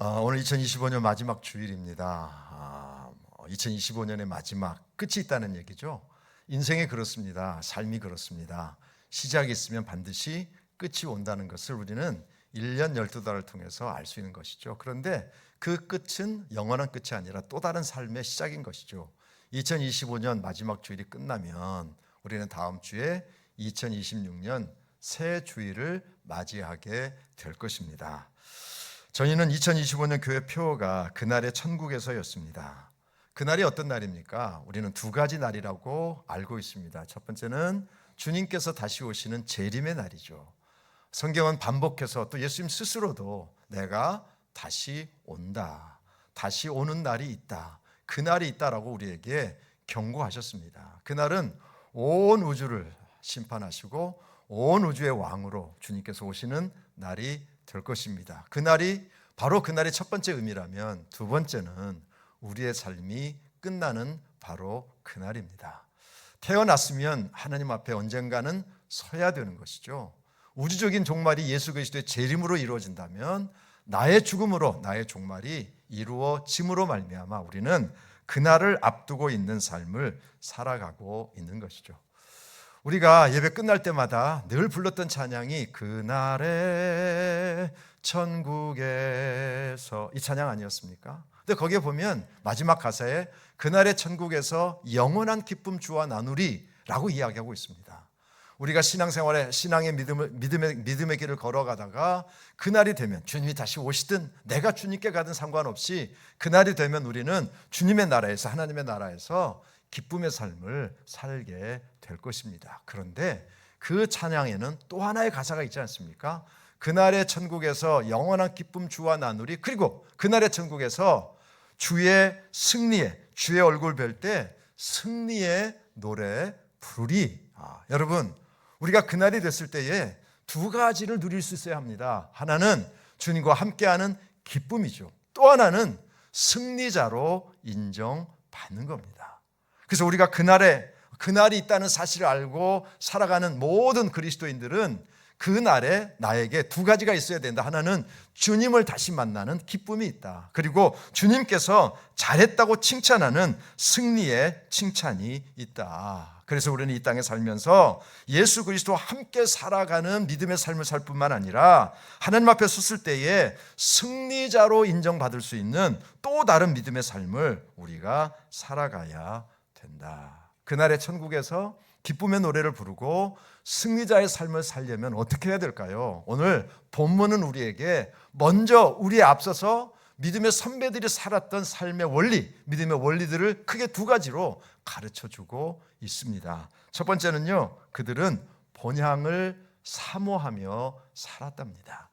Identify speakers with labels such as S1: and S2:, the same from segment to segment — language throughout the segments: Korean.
S1: 오늘 2025년 마지막 주일입니다. 2025년의 마지막 끝이 있다는 얘기죠. 인생이 그렇습니다. 삶이 그렇습니다. 시작이 있으면 반드시 끝이 온다는 것을 우리는 1년 12달을 통해서 알 수 있는 것이죠. 그런데 그 끝은 영원한 끝이 아니라 또 다른 삶의 시작인 것이죠. 2025년 마지막 주일이 끝나면 우리는 다음 주에 2026년 새 주일을 맞이하게 될 것입니다. 저희는 2025년 교회 표어가 그날의 천국에서였습니다. 그날이 어떤 날입니까? 우리는 두 가지 날이라고 알고 있습니다. 첫 번째는 주님께서 다시 오시는 재림의 날이죠. 성경은 반복해서 또 예수님 스스로도 내가 다시 온다, 다시 오는 날이 있다, 그날이 있다라고 우리에게 경고하셨습니다. 그날은 온 우주를 심판하시고 온 우주의 왕으로 주님께서 오시는 날이 될 것입니다. 그날이 바로 그날의 첫 번째 의미라면 두 번째는 우리의 삶이 끝나는 바로 그날입니다. 태어났으면 하나님 앞에 언젠가는 서야 되는 것이죠. 우주적인 종말이 예수 그리스도의 재림으로 이루어진다면 나의 죽음으로 나의 종말이 이루어짐으로 말미암아 우리는 그날을 앞두고 있는 삶을 살아가고 있는 것이죠. 우리가 예배 끝날 때마다 늘 불렀던 찬양이 그날의 천국에서, 이 찬양 아니었습니까? 근데 거기에 보면 마지막 가사에 그날의 천국에서 영원한 기쁨 주와 나누리 라고 이야기하고 있습니다. 우리가 신앙생활에 신앙의 믿음의 길을 걸어가다가 그날이 되면 주님이 다시 오시든 내가 주님께 가든 상관없이 그날이 되면 우리는 주님의 나라에서, 하나님의 나라에서 기쁨의 삶을 살게 될 것입니다. 그런데 그 찬양에는 또 하나의 가사가 있지 않습니까? 그날의 천국에서 영원한 기쁨 주와 나누리, 그리고 그날의 천국에서 주의 승리에, 주의 얼굴 뵐 때 승리의 노래 부르리. 여러분, 우리가 그날이 됐을 때에 두 가지를 누릴 수 있어야 합니다. 하나는 주님과 함께하는 기쁨이죠. 또 하나는 승리자로 인정받는 겁니다. 그래서 우리가 그날이 있다는 사실을 알고 살아가는 모든 그리스도인들은 그날에 나에게 두 가지가 있어야 된다. 하나는 주님을 다시 만나는 기쁨이 있다. 그리고 주님께서 잘했다고 칭찬하는 승리의 칭찬이 있다. 그래서 우리는 이 땅에 살면서 예수 그리스도와 함께 살아가는 믿음의 삶을 살 뿐만 아니라 하나님 앞에 섰을 때에 승리자로 인정받을 수 있는 또 다른 믿음의 삶을 우리가 살아가야 된다. 그날의 천국에서 기쁨의 노래를 부르고 승리자의 삶을 살려면 어떻게 해야 될까요? 오늘 본문은 우리에게 먼저 우리에 앞서서 믿음의 선배들이 살았던 삶의 원리, 믿음의 원리들을 크게 두 가지로 가르쳐주고 있습니다. 첫 번째는요, 그들은 본향을 사모하며 살았답니다.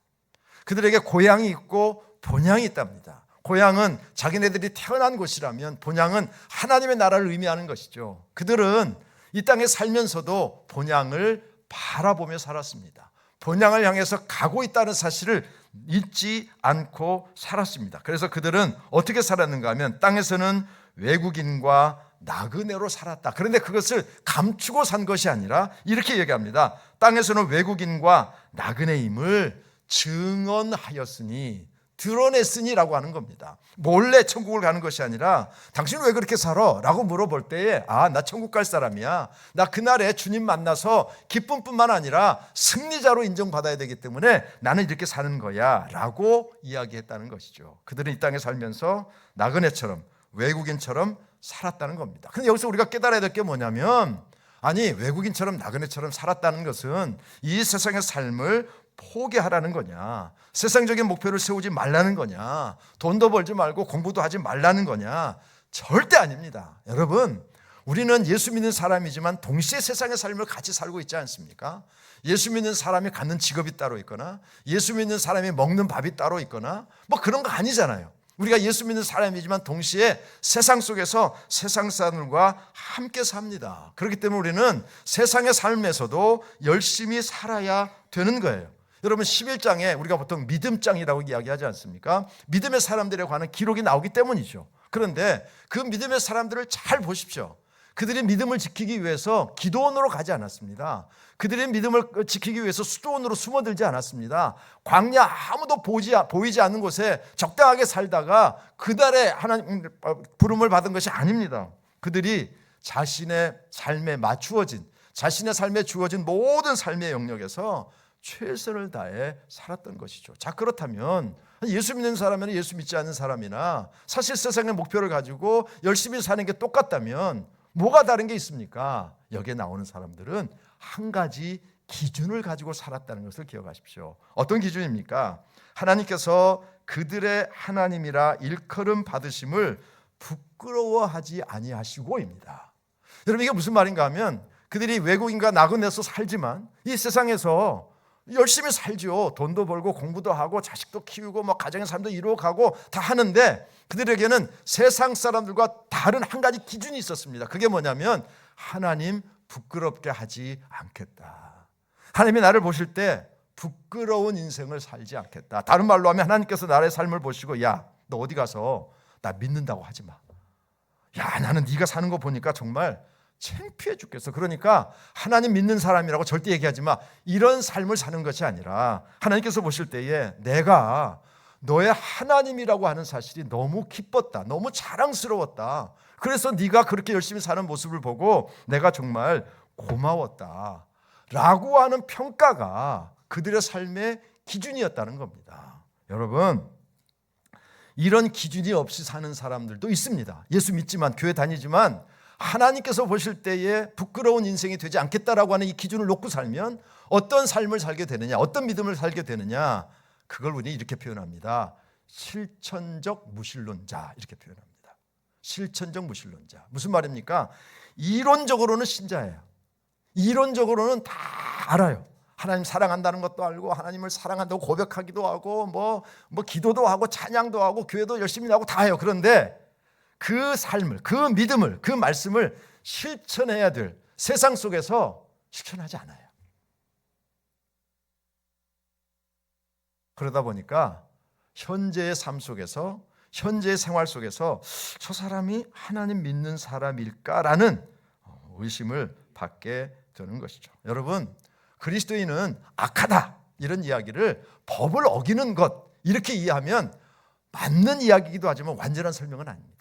S1: 그들에게 고향이 있고 본향이 있답니다. 고향은 자기네들이 태어난 곳이라면 본향은 하나님의 나라를 의미하는 것이죠. 그들은 이 땅에 살면서도 본향을 바라보며 살았습니다. 본향을 향해서 가고 있다는 사실을 잊지 않고 살았습니다. 그래서 그들은 어떻게 살았는가 하면 땅에서는 외국인과 나그네로 살았다. 그런데 그것을 감추고 산 것이 아니라 이렇게 얘기합니다. 땅에서는 외국인과 나그네임을 증언하였으니, 드러냈으니라고 하는 겁니다. 몰래 천국을 가는 것이 아니라 당신은 왜 그렇게 살아? 라고 물어볼 때에 나 천국 갈 사람이야. 나 그날에 주님 만나서 기쁨뿐만 아니라 승리자로 인정받아야 되기 때문에 나는 이렇게 사는 거야 라고 이야기했다는 것이죠. 그들은 이 땅에 살면서 나그네처럼 외국인처럼 살았다는 겁니다. 그런데 여기서 우리가 깨달아야 될 게 뭐냐면, 아니 외국인처럼 나그네처럼 살았다는 것은 이 세상의 삶을 포기하라는 거냐, 세상적인 목표를 세우지 말라는 거냐, 돈도 벌지 말고 공부도 하지 말라는 거냐? 절대 아닙니다. 여러분, 우리는 예수 믿는 사람이지만 동시에 세상의 삶을 같이 살고 있지 않습니까? 예수 믿는 사람이 갖는 직업이 따로 있거나 예수 믿는 사람이 먹는 밥이 따로 있거나 뭐 그런 거 아니잖아요. 우리가 예수 믿는 사람이지만 동시에 세상 속에서 세상 사람들과 함께 삽니다. 그렇기 때문에 우리는 세상의 삶에서도 열심히 살아야 되는 거예요. 여러분, 11장에 우리가 보통 믿음장이라고 이야기하지 않습니까? 믿음의 사람들에 관한 기록이 나오기 때문이죠. 그런데 그 믿음의 사람들을 잘 보십시오. 그들의 믿음을 지키기 위해서 기도원으로 가지 않았습니다. 그들의 믿음을 지키기 위해서 수도원으로 숨어들지 않았습니다. 광야 아무도 보이지 않는 곳에 적당하게 살다가 그달에 하나님 부름을 받은 것이 아닙니다. 그들이 자신의 삶에 맞추어진, 자신의 삶에 주어진 모든 삶의 영역에서 최선을 다해 살았던 것이죠. 자, 그렇다면 예수 믿는 사람이나 예수 믿지 않는 사람이나 사실 세상의 목표를 가지고 열심히 사는 게 똑같다면 뭐가 다른 게 있습니까? 여기에 나오는 사람들은 한 가지 기준을 가지고 살았다는 것을 기억하십시오. 어떤 기준입니까? 하나님께서 그들의 하나님이라 일컬음 받으심을 부끄러워하지 아니하시고입니다. 여러분, 이게 무슨 말인가 하면 그들이 외국인과 나그네서 살지만 이 세상에서 열심히 살죠. 돈도 벌고 공부도 하고 자식도 키우고 뭐 가정의 삶도 이루어가고 다 하는데 그들에게는 세상 사람들과 다른 한 가지 기준이 있었습니다. 그게 뭐냐면 하나님 부끄럽게 하지 않겠다. 하나님이 나를 보실 때 부끄러운 인생을 살지 않겠다. 다른 말로 하면 하나님께서 나의 삶을 보시고 야, 너 어디 가서 나 믿는다고 하지 마. 야, 나는 네가 사는 거 보니까 정말 창피해 죽겠어. 그러니까 하나님 믿는 사람이라고 절대 얘기하지 마. 이런 삶을 사는 것이 아니라 하나님께서 보실 때에 내가 너의 하나님이라고 하는 사실이 너무 기뻤다. 너무 자랑스러웠다. 그래서 네가 그렇게 열심히 사는 모습을 보고 내가 정말 고마웠다 라고 하는 평가가 그들의 삶의 기준이었다는 겁니다. 여러분, 이런 기준이 없이 사는 사람들도 있습니다. 예수 믿지만 교회 다니지만 하나님께서 보실 때에 부끄러운 인생이 되지 않겠다라고 하는 이 기준을 놓고 살면 어떤 삶을 살게 되느냐, 어떤 믿음을 살게 되느냐, 그걸 우리는 이렇게 표현합니다. 실천적 무신론자, 이렇게 표현합니다. 실천적 무신론자. 무슨 말입니까? 이론적으로는 신자예요. 이론적으로는 다 알아요. 하나님 사랑한다는 것도 알고 하나님을 사랑한다고 고백하기도 하고 뭐 기도도 하고 찬양도 하고 교회도 열심히 하고 다 해요. 그런데 그 삶을, 그 믿음을, 그 말씀을 실천해야 될 세상 속에서 실천하지 않아요. 그러다 보니까 현재의 삶 속에서, 현재의 생활 속에서 저 사람이 하나님 믿는 사람일까라는 의심을 받게 되는 것이죠. 여러분, 그리스도인은 악하다 이런 이야기를 법을 어기는 것 이렇게 이해하면 맞는 이야기이기도 하지만 완전한 설명은 아닙니다.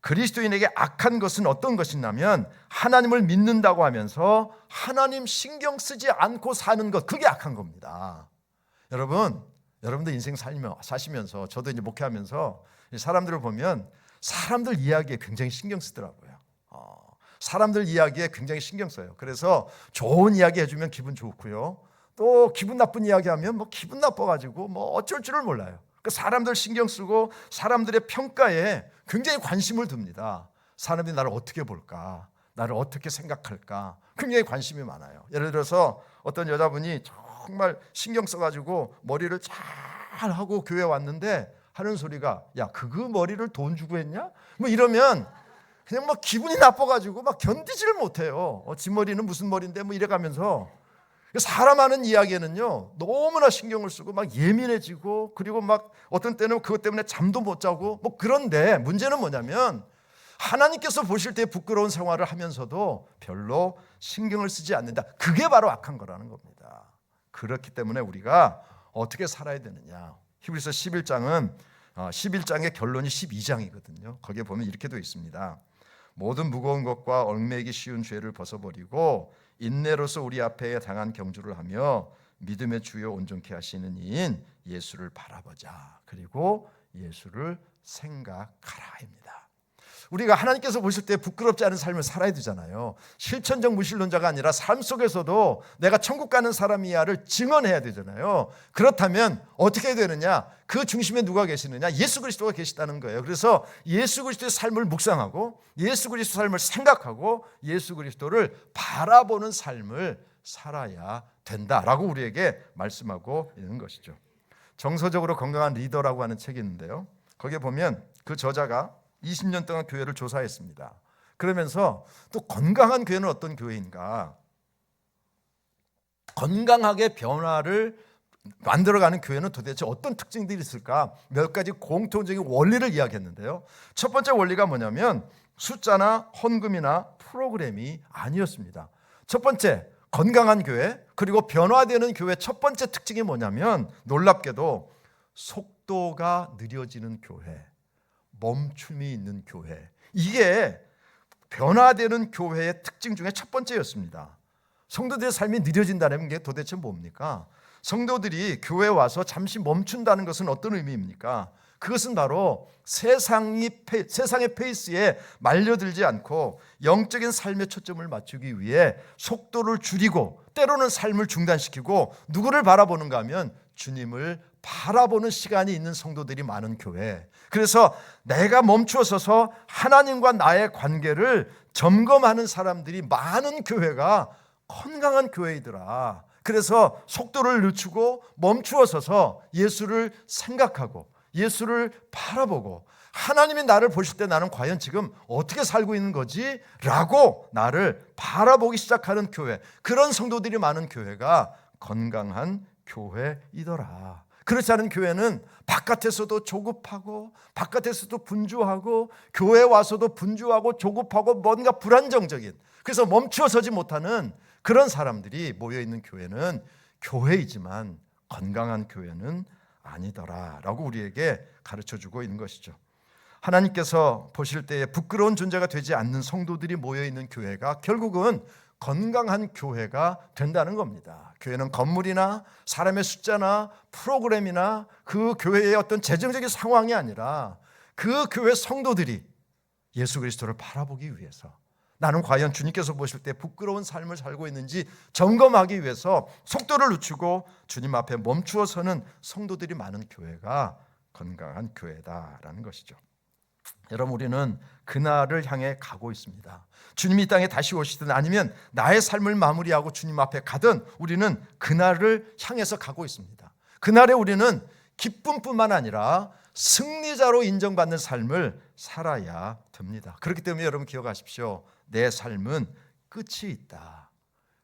S1: 그리스도인에게 악한 것은 어떤 것이냐면 하나님을 믿는다고 하면서 하나님 신경 쓰지 않고 사는 것, 그게 악한 겁니다. 여러분들 인생 사시면서 저도 이제 목회하면서 사람들을 보면 사람들 이야기에 굉장히 신경 쓰더라고요. 사람들 이야기에 굉장히 신경 써요. 그래서 좋은 이야기 해주면 기분 좋고요. 또 기분 나쁜 이야기하면 뭐 기분 나빠가지고 뭐 어쩔 줄을 몰라요. 그 사람들 신경 쓰고 사람들의 평가에 굉장히 관심을 둡니다. 사람들이 나를 어떻게 볼까, 나를 어떻게 생각할까 굉장히 관심이 많아요. 예를 들어서 어떤 여자분이 정말 신경 써가지고 머리를 잘 하고 교회에 왔는데 하는 소리가 야, 그거 머리를 돈 주고 했냐? 뭐 이러면 그냥 막 기분이 나빠가지고 막 견디지를 못해요. 지 머리는 무슨 머리인데 뭐 이래가면서 사람 하는 이야기에는요 너무나 신경을 쓰고 막 예민해지고 그리고 막 어떤 때는 그것 때문에 잠도 못 자고 뭐 그런데 문제는 뭐냐면 하나님께서 보실 때 부끄러운 생활을 하면서도 별로 신경을 쓰지 않는다. 그게 바로 악한 거라는 겁니다. 그렇기 때문에 우리가 어떻게 살아야 되느냐. 히브리서 11장의 결론이 12장이거든요. 거기에 보면 이렇게 되어 있습니다. 모든 무거운 것과 얽매이기 쉬운 죄를 벗어버리고 인내로서 우리 앞에 당한 경주를 하며 믿음의 주요 온전케 하시는 이인 예수를 바라보자. 그리고 예수를 생각하라입니다. 우리가 하나님께서 보실 때 부끄럽지 않은 삶을 살아야 되잖아요. 실천적 무신론자가 아니라 삶 속에서도 내가 천국 가는 사람이야를 증언해야 되잖아요. 그렇다면 어떻게 되느냐? 그 중심에 누가 계시느냐? 예수 그리스도가 계시다는 거예요. 그래서 예수 그리스도의 삶을 묵상하고 예수 그리스도 삶을 생각하고 예수 그리스도를 바라보는 삶을 살아야 된다라고 우리에게 말씀하고 있는 것이죠. 정서적으로 건강한 리더라고 하는 책이 있는데요. 거기에 보면 그 저자가 20년 동안 교회를 조사했습니다. 그러면서 또 건강한 교회는 어떤 교회인가? 건강하게 변화를 만들어가는 교회는 도대체 어떤 특징들이 있을까? 몇 가지 공통적인 원리를 이야기했는데요. 첫 번째 원리가 뭐냐면 숫자나 헌금이나 프로그램이 아니었습니다. 첫 번째, 건강한 교회, 그리고 변화되는 교회 첫 번째 특징이 뭐냐면 놀랍게도 속도가 느려지는 교회, 멈춤이 있는 교회, 이게 변화되는 교회의 특징 중에 첫 번째였습니다. 성도들의 삶이 느려진다는 게 도대체 뭡니까? 성도들이 교회에 와서 잠시 멈춘다는 것은 어떤 의미입니까? 그것은 바로 세상의 페이스에 말려들지 않고 영적인 삶에 초점을 맞추기 위해 속도를 줄이고 때로는 삶을 중단시키고 누구를 바라보는가 하면 주님을 바라보는 시간이 있는 성도들이 많은 교회. 그래서 내가 멈추어 서서 하나님과 나의 관계를 점검하는 사람들이 많은 교회가 건강한 교회이더라. 그래서 속도를 늦추고 멈추어 서서 예수를 생각하고 예수를 바라보고 하나님이 나를 보실 때 나는 과연 지금 어떻게 살고 있는 거지? 라고 나를 바라보기 시작하는 교회, 그런 성도들이 많은 교회가 건강한 교회이더라. 그렇지 않은 교회는 바깥에서도 조급하고 바깥에서도 분주하고 교회에 와서도 분주하고 조급하고 뭔가 불안정적인, 그래서 멈추어 서지 못하는 그런 사람들이 모여있는 교회는 교회이지만 건강한 교회는 아니더라라고 우리에게 가르쳐주고 있는 것이죠. 하나님께서 보실 때에 부끄러운 존재가 되지 않는 성도들이 모여있는 교회가 결국은 건강한 교회가 된다는 겁니다. 교회는 건물이나 사람의 숫자나 프로그램이나 그 교회의 어떤 재정적인 상황이 아니라 그 교회 성도들이 예수 그리스도를 바라보기 위해서, 나는 과연 주님께서 보실 때 부끄러운 삶을 살고 있는지 점검하기 위해서 속도를 늦추고 주님 앞에 멈추어 서는 성도들이 많은 교회가 건강한 교회다라는 것이죠. 여러분, 우리는 그날을 향해 가고 있습니다. 주님이 이 땅에 다시 오시든 아니면 나의 삶을 마무리하고 주님 앞에 가든 우리는 그날을 향해서 가고 있습니다. 그날에 우리는 기쁨뿐만 아니라 승리자로 인정받는 삶을 살아야 됩니다. 그렇기 때문에 여러분 기억하십시오. 내 삶은 끝이 있다.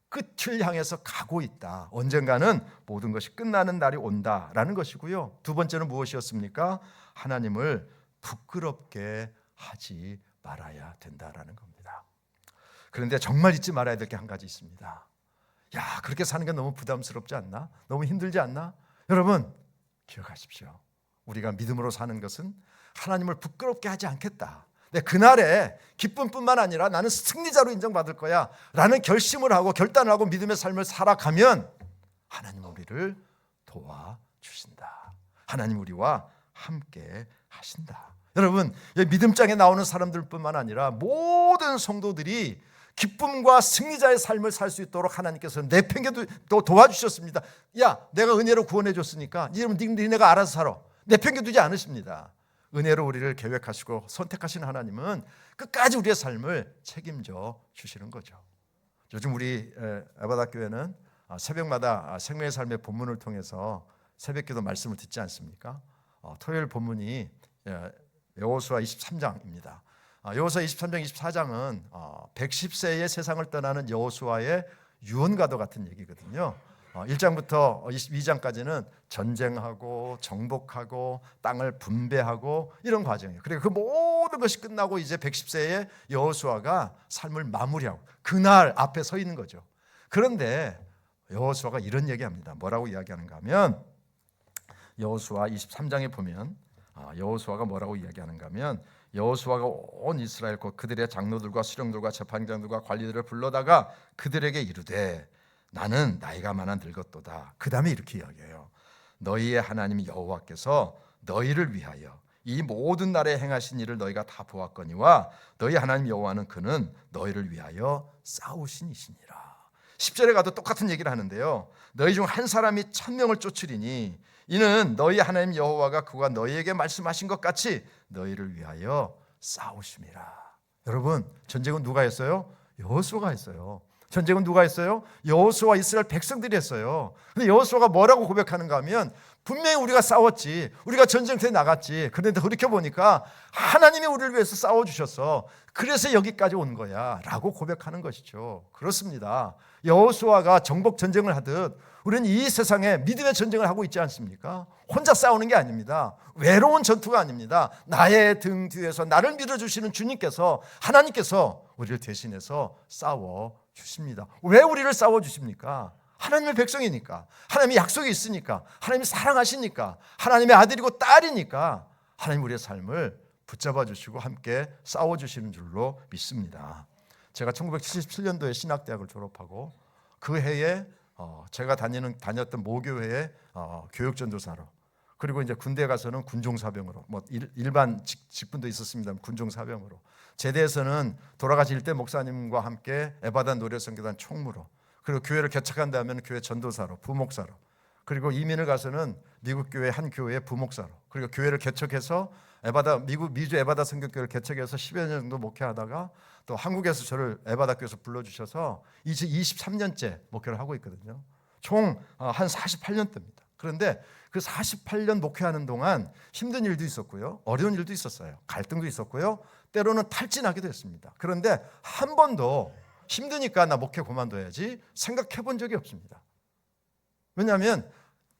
S1: 끝을 향해서 가고 있다. 언젠가는 모든 것이 끝나는 날이 온다라는 것이고요. 두 번째는 무엇이었습니까? 하나님을 부끄럽게 하지 말아야 된다라는 겁니다. 그런데 정말 잊지 말아야 될 게 한 가지 있습니다. 야, 그렇게 사는 게 너무 부담스럽지 않나? 너무 힘들지 않나? 여러분 기억하십시오. 우리가 믿음으로 사는 것은 하나님을 부끄럽게 하지 않겠다. 그날에 기쁨뿐만 아니라 나는 승리자로 인정받을 거야 라는 결심을 하고 결단을 하고 믿음의 삶을 살아가면 하나님 우리를 도와주신다. 하나님 우리와 함께 하신다. 여러분, 믿음장에 나오는 사람들뿐만 아니라 모든 성도들이 기쁨과 승리자의 삶을 살 수 있도록 하나님께서 내팽개도 도와주셨습니다. 야, 내가 은혜로 구원해 줬으니까 니네가 알아서 살아. 내팽개두지 않으십니다. 은혜로 우리를 계획하시고 선택하신 하나님은 끝까지 우리의 삶을 책임져 주시는 거죠. 요즘 우리 에바다 교회는 새벽마다 생명의 삶의 본문을 통해서 새벽기도 말씀을 듣지 않습니까? 토요일 본문이 여호수아 23장입니다. 여호수아 23장, 24장은 110세의 세상을 떠나는 여호수아의 유언과도 같은 얘기거든요. 1장부터 22장까지는 전쟁하고 정복하고 땅을 분배하고 이런 과정이에요. 그리고 그 모든 것이 끝나고 이제 110세의 여호수아가 삶을 마무리하고 그날 앞에 서 있는 거죠. 그런데 여호수아가 이런 얘기합니다. 뭐라고 이야기하는가 하면 여호수아 23장에 보면 여호수아가 뭐라고 이야기하는가 하면 여호수아가 온 이스라엘 곧 그들의 장로들과 수령들과 재판장들과 관리들을 불러다가 그들에게 이르되 나는 나이가 많아 늙었도다. 그 다음에 이렇게 이야기해요. 너희의 하나님 여호와께서 너희를 위하여 이 모든 날에 행하신 일을 너희가 다 보았거니와 너희 하나님 여호와는 그는 너희를 위하여 싸우신 이시니라. 10절에 가도 똑같은 얘기를 하는데요. 너희 중 한 사람이 1000명을 쫓으리니 이는 너희 하나님 여호와가 그가 너희에게 말씀하신 것 같이 너희를 위하여 싸우심이라. 여러분, 전쟁은 누가 했어요? 여호수아가 했어요. 전쟁은 누가 했어요? 여호수아와 이스라엘 백성들이 했어요. 근데 여호수아가 뭐라고 고백하는가 하면 분명히 우리가 싸웠지. 우리가 전쟁터에 나갔지. 그런데 돌이켜보니까 하나님이 우리를 위해서 싸워주셨어. 그래서 여기까지 온 거야 라고 고백하는 것이죠. 그렇습니다. 여호수아가 정복 전쟁을 하듯 우리는 이 세상에 믿음의 전쟁을 하고 있지 않습니까? 혼자 싸우는 게 아닙니다. 외로운 전투가 아닙니다. 나의 등 뒤에서 나를 밀어주시는 주님께서, 하나님께서 우리를 대신해서 싸워주십니다. 왜 우리를 싸워주십니까? 하나님의 백성이니까, 하나님의 약속이 있으니까, 하나님이 사랑하시니까, 하나님의 아들이고 딸이니까 하나님 우리의 삶을 붙잡아 주시고 함께 싸워주시는 줄로 믿습니다. 제가 1977년도에 신학대학을 졸업하고 그 해에 제가 다녔던 모교회에 교육전도사로, 그리고 이제 군대 가서는 군종사병으로, 뭐 일반 직분도 있었습니다만 군종사병으로, 제대에서는 돌아가실 때 목사님과 함께 에바단 노래선교단 총무로, 그리고 교회를 개척한 다음에는 교회 전도사로, 부목사로, 그리고 이민을 가서는 미국 교회 한 교회의 부목사로, 그리고 교회를 개척해서 미주 에바다 선교교회를 개척해서 10여 년 정도 목회하다가 또 한국에서 저를 에바다 교회에서 불러주셔서 이제 23년째 목회를 하고 있거든요. 총 한 48년대입니다. 그런데 그 48년 목회하는 동안 힘든 일도 있었고요, 어려운 일도 있었어요. 갈등도 있었고요, 때로는 탈진하기도 했습니다. 그런데 한 번도 힘드니까 나 목회 그만둬야지 생각해 본 적이 없습니다. 왜냐하면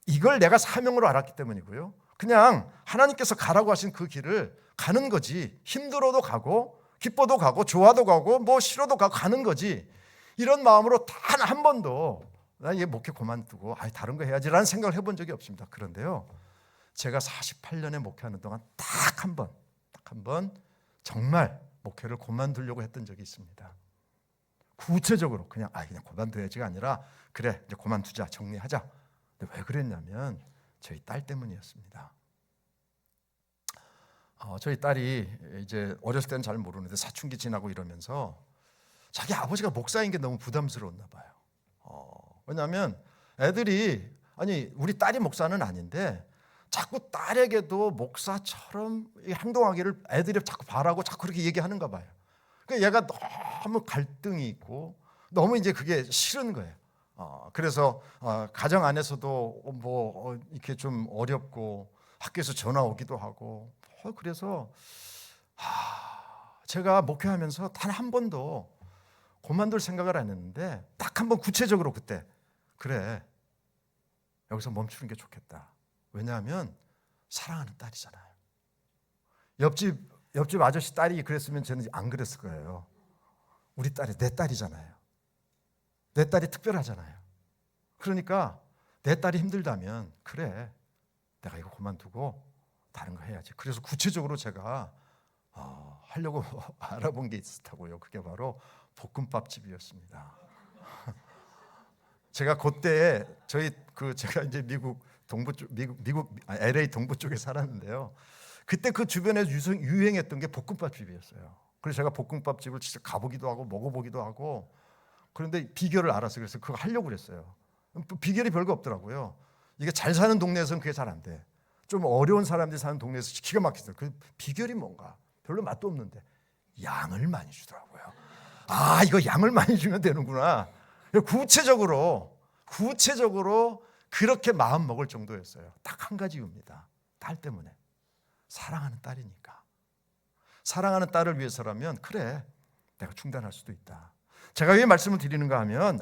S1: 이걸 내가 사명으로 알았기 때문이고요, 그냥 하나님께서 가라고 하신 그 길을 가는 거지. 힘들어도 가고 기뻐도 가고 좋아도 가고 뭐 싫어도 가고 가는 거지. 이런 마음으로 단 한 번도 나 얘 목회 그만두고 다른 거 해야지라는 생각을 해본 적이 없습니다. 그런데요, 제가 48년에 목회하는 동안 딱 한 번 정말 목회를 그만두려고 했던 적이 있습니다. 구체적으로 그냥 그만둬야지가 아니라 그래 이제 그만두자, 정리하자. 근데 왜 그랬냐면 저희 딸 때문이었습니다. 저희 딸이 이제 어렸을 때는 잘 모르는데 사춘기 지나고 이러면서 자기 아버지가 목사인 게 너무 부담스러웠나 봐요. 왜냐하면 애들이 우리 딸이 목사는 아닌데 자꾸 딸에게도 목사처럼 행동하기를 애들이 자꾸 바라고 자꾸 그렇게 얘기하는가 봐요. 그러니까 얘가 너무 갈등이 있고 너무 이제 그게 싫은 거예요. 그래서 가정 안에서도 뭐 이렇게 좀 어렵고 학교에서 전화 오기도 하고, 그래서 제가 목회하면서 단 한 번도 그만둘 생각을 안 했는데 딱 한 번 구체적으로 그때 그래 여기서 멈추는 게 좋겠다. 왜냐하면 사랑하는 딸이잖아요. 옆집 아저씨 딸이 그랬으면 저는 안 그랬을 거예요. 우리 딸이 내 딸이잖아요. 내 딸이 특별하잖아요. 그러니까 내 딸이 힘들다면 그래 내가 이거 그만두고 다른 거 해야지. 그래서 구체적으로 제가 하려고 알아본 게 있었다고요. 그게 바로 볶음밥집이었습니다. 제가 그때 제가 이제 미국 동부 쪽, LA 동부 쪽에 살았는데요. 그때 그 주변에 유행했던 게 볶음밥집이었어요. 그래서 제가 볶음밥집을 진짜 가보기도 하고 먹어보기도 하고, 그런데 비결을 알았어요. 그래서 그거 하려고 그랬어요. 비결이 별거 없더라고요. 이게 잘 사는 동네에서는 그게 잘 안 돼. 좀 어려운 사람들이 사는 동네에서 기가 막히더라고요. 그 비결이 뭔가 별로 맛도 없는데 양을 많이 주더라고요. 이거 양을 많이 주면 되는구나. 구체적으로 그렇게 마음 먹을 정도였어요. 딱 한 가지 이유입니다. 딸 때문에. 사랑하는 딸이니까. 사랑하는 딸을 위해서라면 그래 내가 중단할 수도 있다. 제가 왜 말씀을 드리는가 하면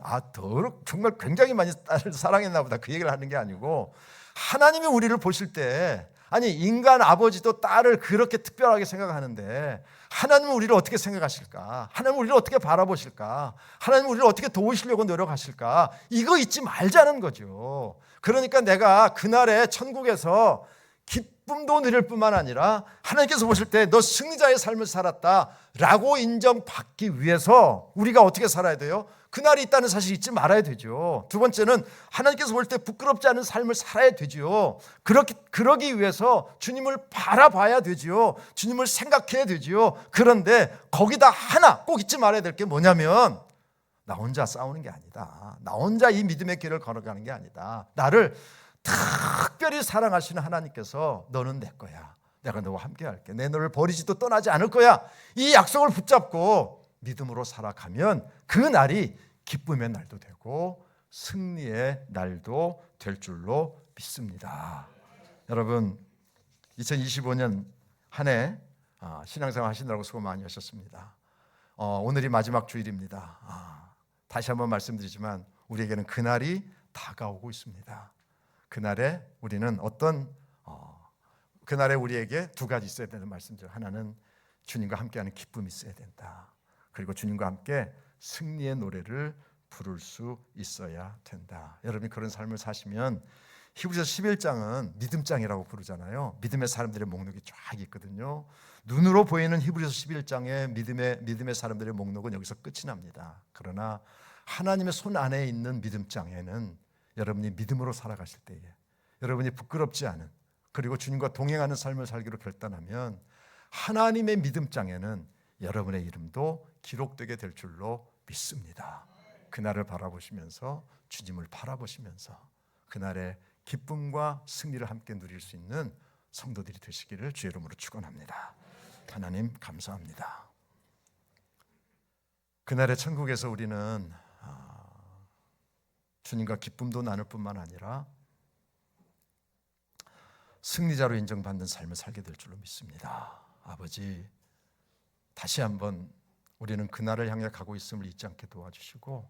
S1: 정말 굉장히 많이 딸을 사랑했나 보다 그 얘기를 하는 게 아니고, 하나님이 우리를 보실 때 인간 아버지도 딸을 그렇게 특별하게 생각하는데 하나님은 우리를 어떻게 생각하실까? 하나님은 우리를 어떻게 바라보실까? 하나님은 우리를 어떻게 도우시려고 노력하실까? 이거 잊지 말자는 거죠. 그러니까 내가 그날에 천국에서 기쁨도 누릴 뿐만 아니라 하나님께서 보실 때 너 승리자의 삶을 살았다라고 인정받기 위해서 우리가 어떻게 살아야 돼요? 그날이 있다는 사실 잊지 말아야 되죠. 두 번째는 하나님께서 볼 때 부끄럽지 않은 삶을 살아야 되죠. 그러기 위해서 주님을 바라봐야 되죠. 주님을 생각해야 되죠. 그런데 거기다 하나 꼭 잊지 말아야 될 게 뭐냐면 나 혼자 싸우는 게 아니다. 나 혼자 이 믿음의 길을 걸어가는 게 아니다. 나를 특별히 사랑하시는 하나님께서 너는 내 거야. 내가 너와 함께 할게. 내 너를 버리지도 떠나지 않을 거야. 이 약속을 붙잡고 믿음으로 살아가면 그 날이 기쁨의 날도 되고 승리의 날도 될 줄로 믿습니다. 여러분 2025년 한 해 신앙생활 하시느라고 수고 많이 하셨습니다. 오늘이 마지막 주일입니다. 다시 한번 말씀드리지만 우리에게는 그날이 다가오고 있습니다. 그날에 우리는 그날에 우리에게 두 가지 있어야 되는 말씀이죠. 하나는 주님과 함께하는 기쁨이 있어야 된다. 그리고 주님과 함께 승리의 노래를 부를 수 있어야 된다. 여러분이 그런 삶을 사시면 히브리서 11장은 믿음장이라고 부르잖아요. 믿음의 사람들의 목록이 쫙 있거든요. 눈으로 보이는 히브리서 11장의 믿음의 사람들의 목록은 여기서 끝이 납니다. 그러나 하나님의 손 안에 있는 믿음장에는 여러분이 믿음으로 살아가실 때에 여러분이 부끄럽지 않은 그리고 주님과 동행하는 삶을 살기로 결단하면 하나님의 믿음장에는 여러분의 이름도 기록되게 될 줄로 믿습니다. 그날을 바라보시면서 주님을 바라보시면서 그날의 기쁨과 승리를 함께 누릴 수 있는 성도들이 되시기를 주의 이름으로 축원합니다. 하나님 감사합니다. 그날의 천국에서 우리는 주님과 기쁨도 나눌 뿐만 아니라 승리자로 인정받는 삶을 살게 될 줄로 믿습니다. 아버지, 다시 한번 우리는 그날을 향해 가고 있음을 잊지 않게 도와주시고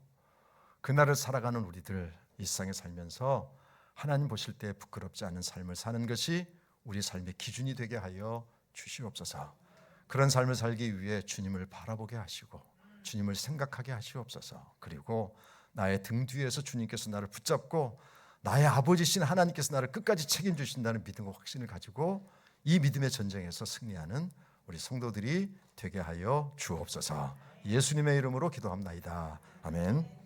S1: 그날을 살아가는 우리들 일상에 살면서 하나님 보실 때 부끄럽지 않은 삶을 사는 것이 우리 삶의 기준이 되게 하여 주시옵소서. 그런 삶을 살기 위해 주님을 바라보게 하시고 주님을 생각하게 하시옵소서. 그리고 나의 등 뒤에서 주님께서 나를 붙잡고 나의 아버지신 하나님께서 나를 끝까지 책임주신다는 믿음과 확신을 가지고 이 믿음의 전쟁에서 승리하는 우리 성도들이 되게 하여 주옵소서. 예수님의 이름으로 기도합나이다. 아멘.